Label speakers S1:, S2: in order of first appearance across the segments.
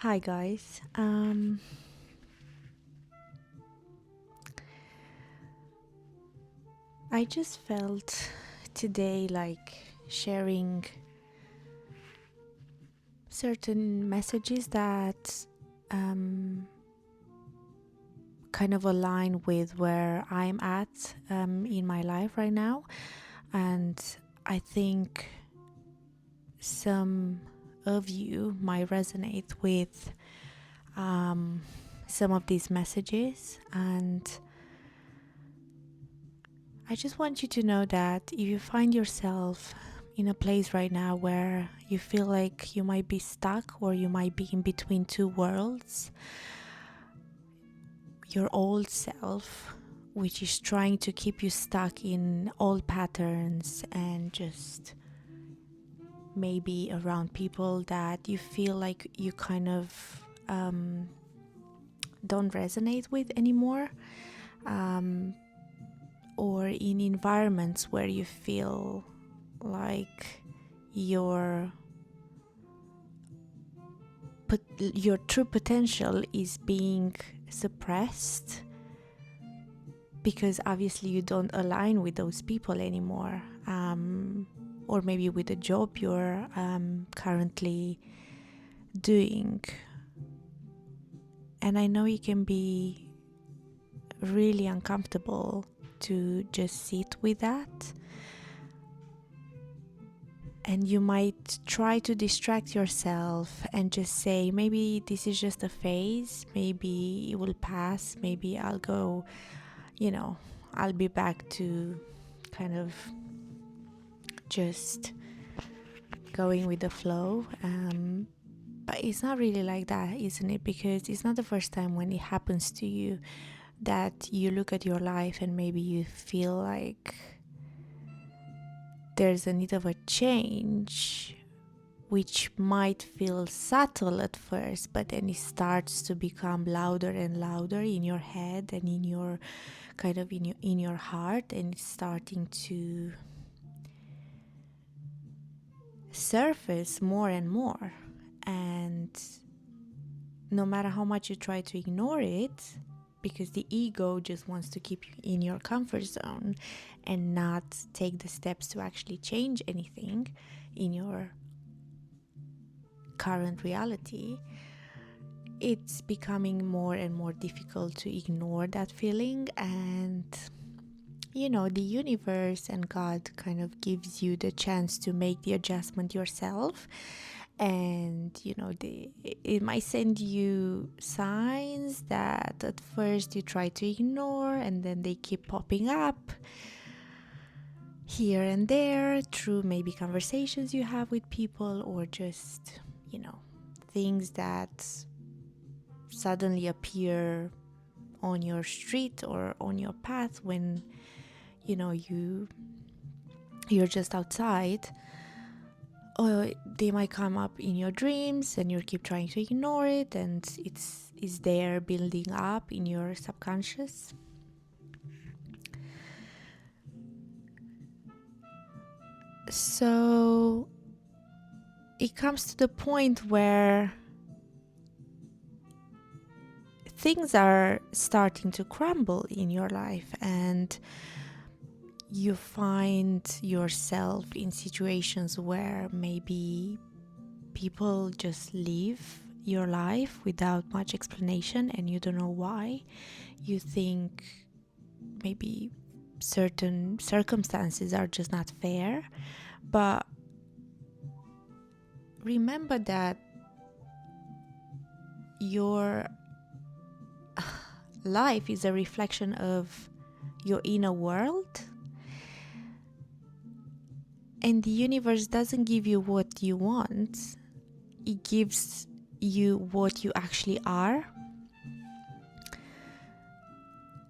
S1: Hi guys. I just felt today like sharing certain messages that kind of align with where I'm at in my life right now, and I think some of you might resonate with some of these messages. And I just want you to know that if you find yourself in a place right now where you feel like you might be stuck or you might be in between two worlds, your old self, which is trying to keep you stuck in old patterns and just maybe around people that you feel like you kind of don't resonate with anymore, or in environments where you feel like your true potential is being suppressed because obviously you don't align with those people anymore, or maybe with the job you're currently doing. And I know it can be really uncomfortable to just sit with that, and you might try to distract yourself and just say, maybe this is just a phase, maybe it will pass, maybe I'll go, I'll be back to kind of just going with the flow. But it's not really like that, isn't it? Because it's not the first time when it happens to you that you look at your life and maybe you feel like there's a need of a change, which might feel subtle at first, but then it starts to become louder and louder in your head and in your kind of in your heart, and it's starting to surface more and more. And no matter how much you try to ignore it, because the ego just wants to keep you in your comfort zone and not take the steps to actually change anything in your current reality, it's becoming more and more difficult to ignore that feeling. And the universe and God kind of gives you the chance to make the adjustment yourself. And it might send you signs that at first you try to ignore, and then they keep popping up here and there through maybe conversations you have with people, or just things that suddenly appear on your street or on your path when you're just outside. Or they might come up in your dreams and you keep trying to ignore it, and it's there building up in your subconscious. So it comes to the point where things are starting to crumble in your life, and you find yourself in situations where maybe people just leave your life without much explanation and you don't know why. You think maybe certain circumstances are just not fair, but remember that your life is a reflection of your inner world, and the universe doesn't give you what you want, it gives you what you actually are.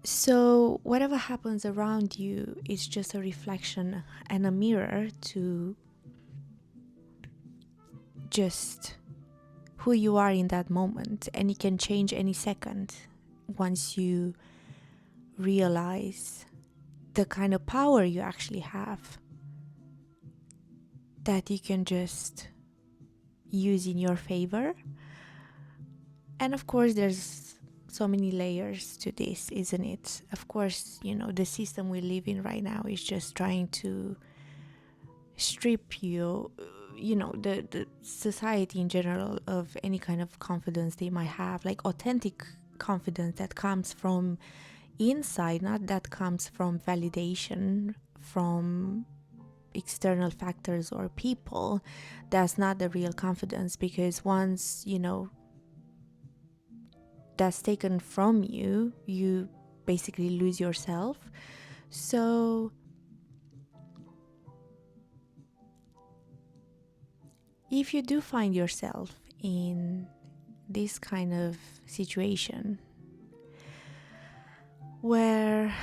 S1: So whatever happens around you is just a reflection and a mirror to just who you are in that moment, and it can change any second once you realize the kind of power you actually have that you can just use in your favor, And of course, there's so many layers to this, isn't it? Of course, the system we live in right now is just trying to strip you, the society in general, of any kind of confidence they might have, like authentic confidence that comes from inside, not that comes from validation from external factors or people. That's not the real confidence, because once that's taken from you, you basically lose yourself. So if you do find yourself in this kind of situation where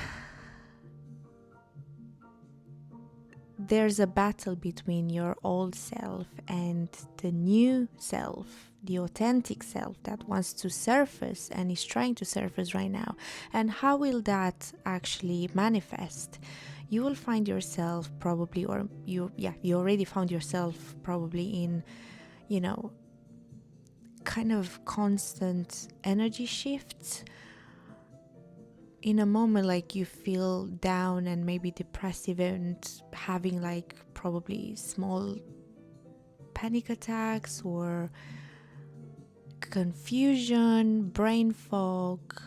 S1: there's a battle between your old self and the new self, the authentic self that wants to surface and is trying to surface right now, and how will that actually manifest? You will find yourself probably, or you already found yourself probably in, kind of constant energy shifts. In a moment like you feel down and maybe depressive and having like probably small panic attacks or confusion, brain fog.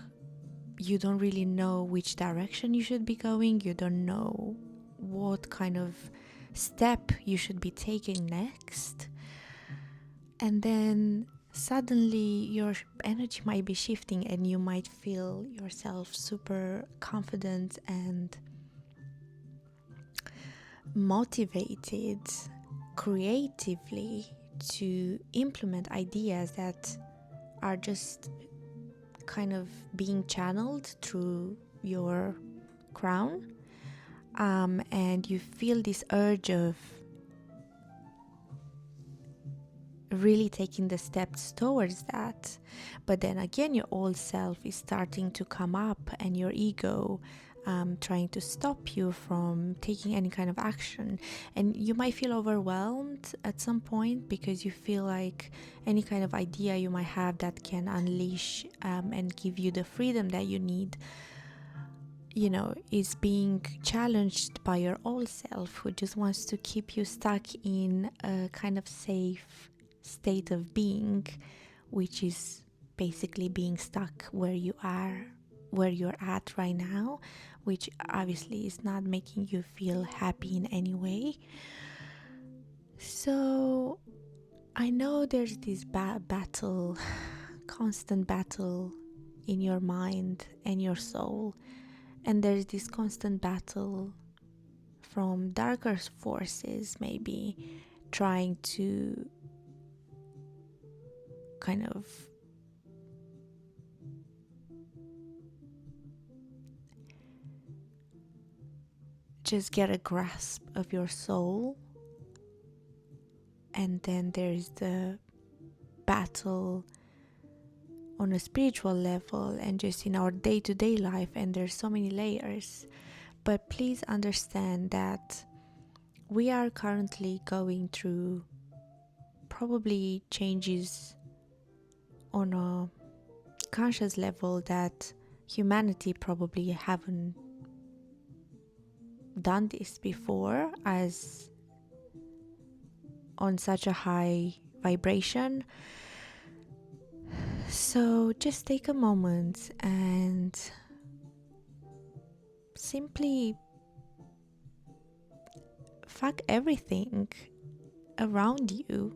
S1: You don't really know which direction you should be going. You don't know what kind of step you should be taking next. And then suddenly your energy might be shifting and you might feel yourself super confident and motivated creatively to implement ideas that are just kind of being channeled through your crown, and you feel this urge of really taking the steps towards that. But then again, your old self is starting to come up, and your ego trying to stop you from taking any kind of action. And you might feel overwhelmed at some point, because you feel like any kind of idea you might have that can unleash and give you the freedom that you need, is being challenged by your old self, who just wants to keep you stuck in a kind of safe state of being, which is basically being stuck where you're at right now, which obviously is not making you feel happy in any way. So I know there's this battle, constant battle in your mind and your soul, and there's this constant battle from darker forces, maybe trying to kind of just get a grasp of your soul. And then there's the battle on a spiritual level and just in our day-to-day life, and there's so many layers. But please understand that we are currently going through probably changes on a conscious level that humanity probably haven't done this before, as on such a high vibration. So just take a moment and simply fuck everything around you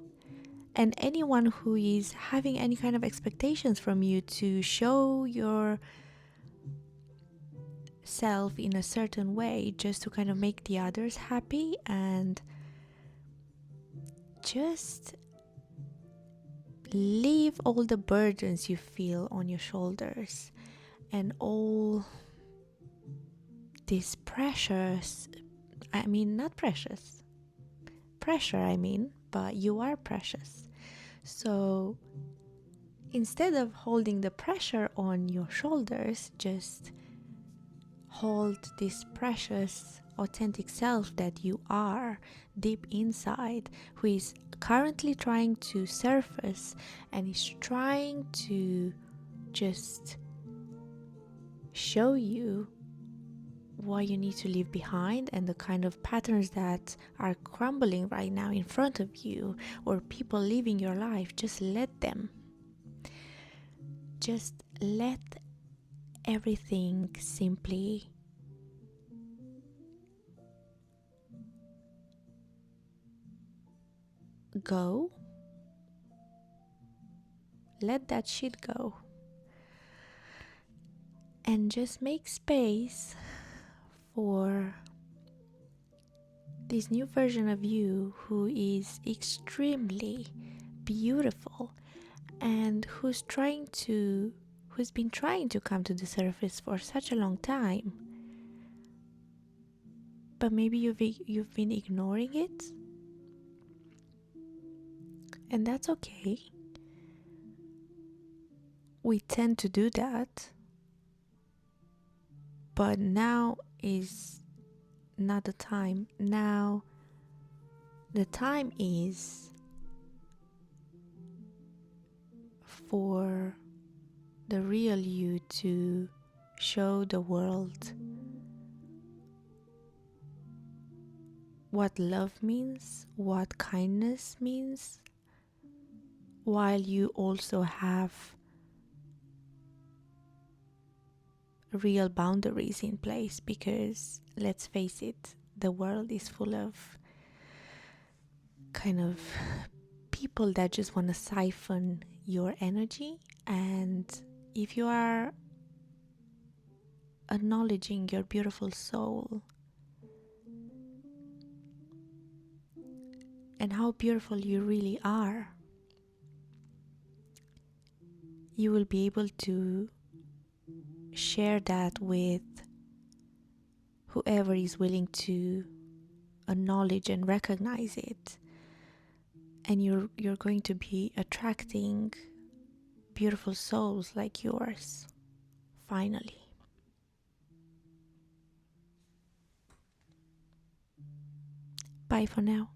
S1: and anyone who is having any kind of expectations from you to show your self in a certain way just to kind of make the others happy, and just leave all the burdens you feel on your shoulders and all these pressures. I mean, not precious pressure, I mean, but you are precious. So instead of holding the pressure on your shoulders, just hold this precious authentic self that you are deep inside, who is currently trying to surface and is trying to just show you what you need to leave behind and the kind of patterns that are crumbling right now in front of you, or people living your life. Just let them. Just let everything simply go. Let that shit go. And just make space for this new version of you who is extremely beautiful and who's been trying to come to the surface for such a long time, but maybe you've been ignoring it, and that's okay. We tend to do that, but now is not the time. Now the time is for the real you to show the world what love means, what kindness means, while you also have real boundaries in place. Because let's face it, the world is full of kind of people that just want to siphon your energy. And if you are acknowledging your beautiful soul and how beautiful you really are, you will be able to share that with whoever is willing to acknowledge and recognize it. And you're going to be attracting beautiful souls like yours, finally. Bye for now.